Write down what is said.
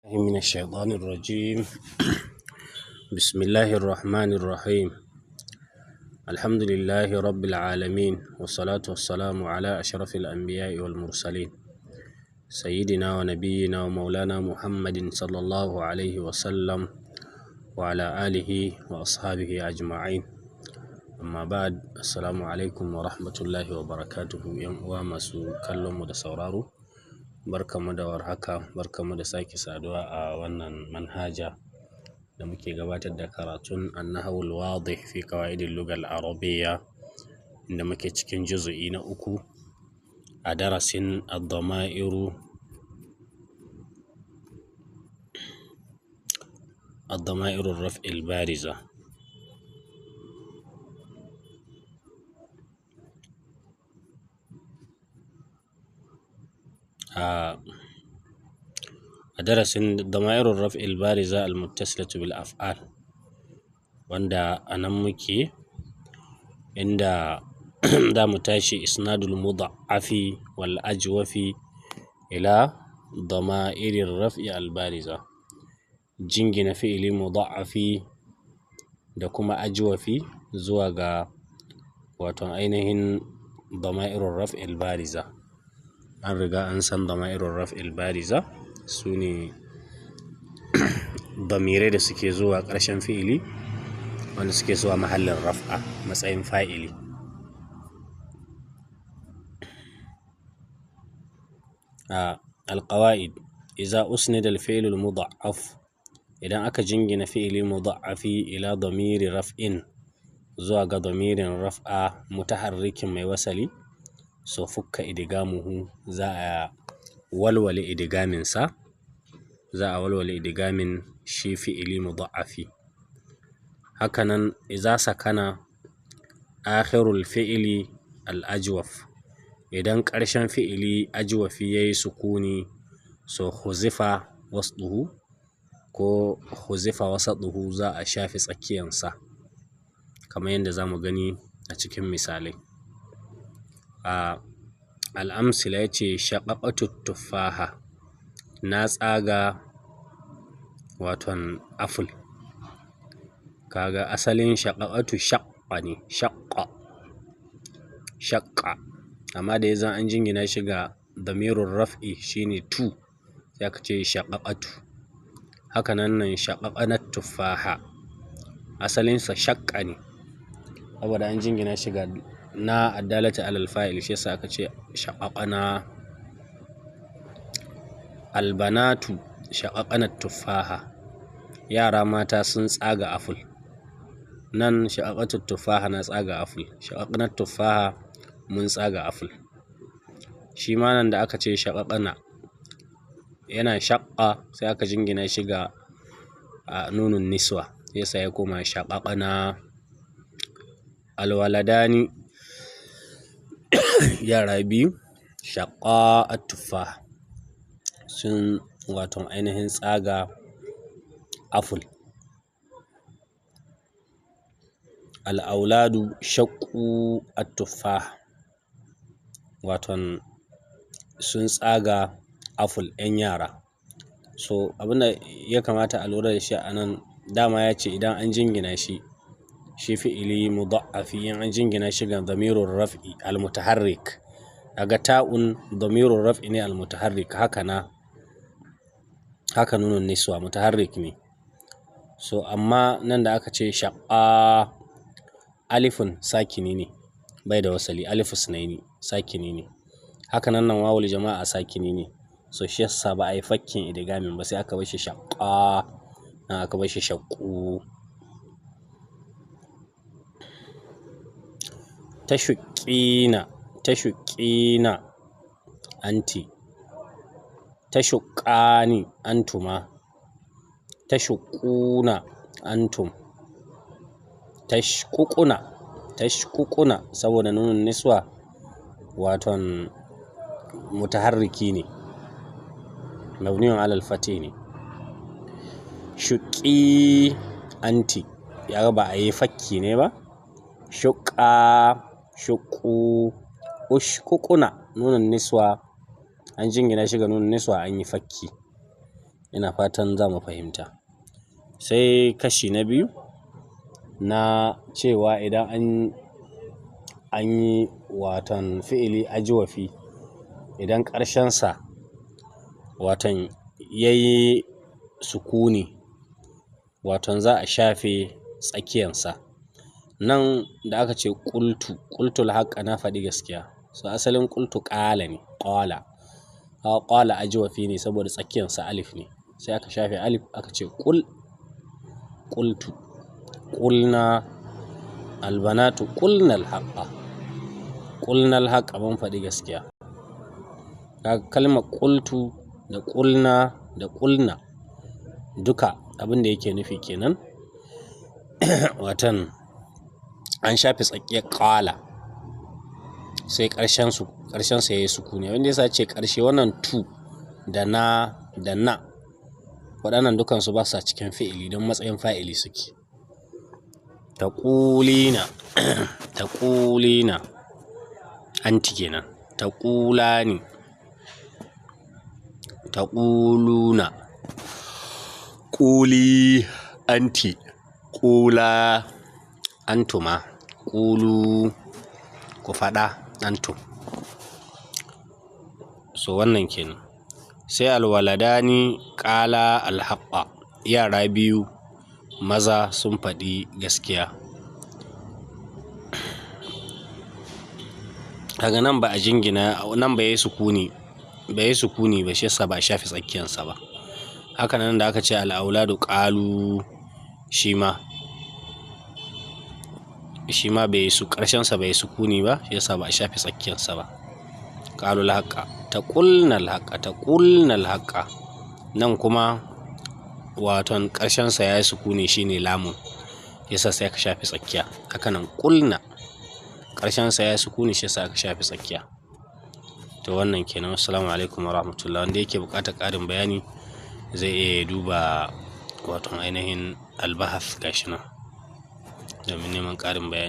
من الشيطان الرجيم. بسم الله الرحمن الرحيم. الحمد لله رب العالمين، والصلاة والسلام على أشرف الأنبياء والمرسلين، سيدنا ونبينا ومولانا محمد صلى الله عليه وسلم وعلى آله وأصحابه أجمعين. أما بعد، السلام عليكم ورحمة الله وبركاته. يوم masu kallon mu da sauraro, barkamu da warhaka, barkamu da sake saduwa a wannan manhaja da muke gabatar da karatun an-nahwul wadih fi qawaidil lughal arabiyya, inda muke cikin juz'i na 3 a darasin ad-dama'iru ar-raf'il bariza. a darasin dama'irur raf'il bariza al-muttasilatu bil af'al, wanda anan muke inda za mu tashi isnadul mudha'afi wal ajwafi ila dama'irir raf'i al bariza, jingina fi'ili mudha'afi da kuma ajwafi zuwa ga wato ainihin dama'irur raf'il bariza. An riga an san dama'irur raf'il bariza su ne damirai da suke zuwa ƙarshen fi'ili wanda suke zuwa mahallin raf'a matsayin fa'ili. Al-qawaid: idza usnida al-fi'lu al-mudha'af, idan aka jingina fi'ili mudha'afi ila damiri raf'in zuwa ga damirin raf'a mutaharrikin mai wasali, so fukka idgamuhu, za a walwale idgamin sa, za a walwale idgamin shi fi'ili mudha'afi. Hakanan idza sakana akhirul fi'ili al-ajwaf, idan ƙarshen fi'ili ajwafi yayi sukuni, so huzifa wasduhu ko huzifa wasatuhu, za a shafi tsakiyansa kamar yadda zamu gani a cikin misalai. Al-amsila yace shaqaqatu tuffaha, na tsaga waton apple. Kaga asalin shaqaqatu shaqqa ne, shaqqa, amma da yanzu an jingina shi ga damirur raf'i shine tu, sai aka ce shaqaqatu. Hakanan nan shaqaqanat tuffaha, asalin sa shaqqa ne, saboda an jingina shi ga na addalata alal fa'il, shi yasa aka ce shaqaqana. Albanatu shaqaqanat tuffaha, yara mata sun tsaga apple. Nan shaqaqatut tuffaha na tsaga apple, shaqaqanat tuffaha mun tsaga apple. Shi ma nan da aka ce shaqaqana yana shaqqa, sai aka jingina shi ga nunun niswa, yasa ya koma shaqaqana. Alwaladani yara biyu shaqqa'at tuffah, sun waton ainihin tsaga apple. Al-auladu shaqqu at-tuffah, waton sun tsaga apple 'yan yara. So abinda ya kamata a lura da shi a nan, dama ya ce idan an jingina shi fi'ili mudha'afi, in an jingina shi ga damirur raf'i al-mutaharrik, kaga ta'un damirur raf'i ne al-mutaharrik, haka nunun niswa mutaharrik ne. So amma nan da aka ce shaqqa, alifun sakini ne, bai da wasali, alifu sunaini sakini ne. Hakanan nan wawul jama'a sakini ne, so shi yasa ba a yi fakkin idgamin ba, sai aka bar shi shaqqa, nan aka bar shi shaqqu. Tashuqqina anti, tashuqqani antuma, tashuqquna antum, tashququna saboda nunun niswa waton mutaharriki ne, mabniyun alal fati ne. Shuqqi anti, yaga ba a yi fakki ne ba, shuqqa, shuqqu. Ushququna nunun niswa an jingina shi ga nunun niswa, an yi fakki. ina fatan za mu fahimta. Sai kashi na biyu na cewa idan an yi watan fi'ili ajwafi, idan ƙarshensa watan yayi sukuni, watan za a shafe tsakiyansa. Nan da aka ce qultul haqqa, na faɗi gaskiya. So asalin qultu qala ne, qala ajwafi ne saboda tsakiyansa alif ne, sai aka shafe alif aka ce qultu. Qulna albanatu qulnal haqqa, qulnal haqqa mun faɗi gaskiya. Kalmar qultu da qulna duka abin da yake nufi kenan, watan an shafe tsakiyar qala sai ƙarshensa yayi sukuni. Wanda yasa ce ƙarshe, wannan tu da na waɗannan dukansu ba sa cikin fi'ili don matsayin fa'ili suke. taqulina anti kenan, taqulani, taquluna, quli anti, qula antuma, qulu ku faɗa antum. So wannan kenan. Sai alwaladani qala alhaqqa, yara biyu maza sun faɗi gaskiya. Kaga nan ba a jingina, nan ba yi sukuni ba, shi yasa ba a shafi tsakiyansa ba. Haka nan da aka ce al'auladu qalu, shi ma ƙarshensa bai sukuni ba, shi yasa ba a shafi tsakiyansa ba. Qalul haqqa, taqulnal haqqa, nan kuma waton ƙarshensa yayi sukuni shine lamun, yasa sai aka shafi tsakiya. Haka nan qulna ƙarshensa yayi sukuni, shi yasa aka shafi tsakiya. To wannan kenan. Assalamu alaikum warahmatullahi. Wanda yake buƙatar ƙarin bayani zai iya duba waton ainihin albahath gashi nan domin neman ƙarin bayani.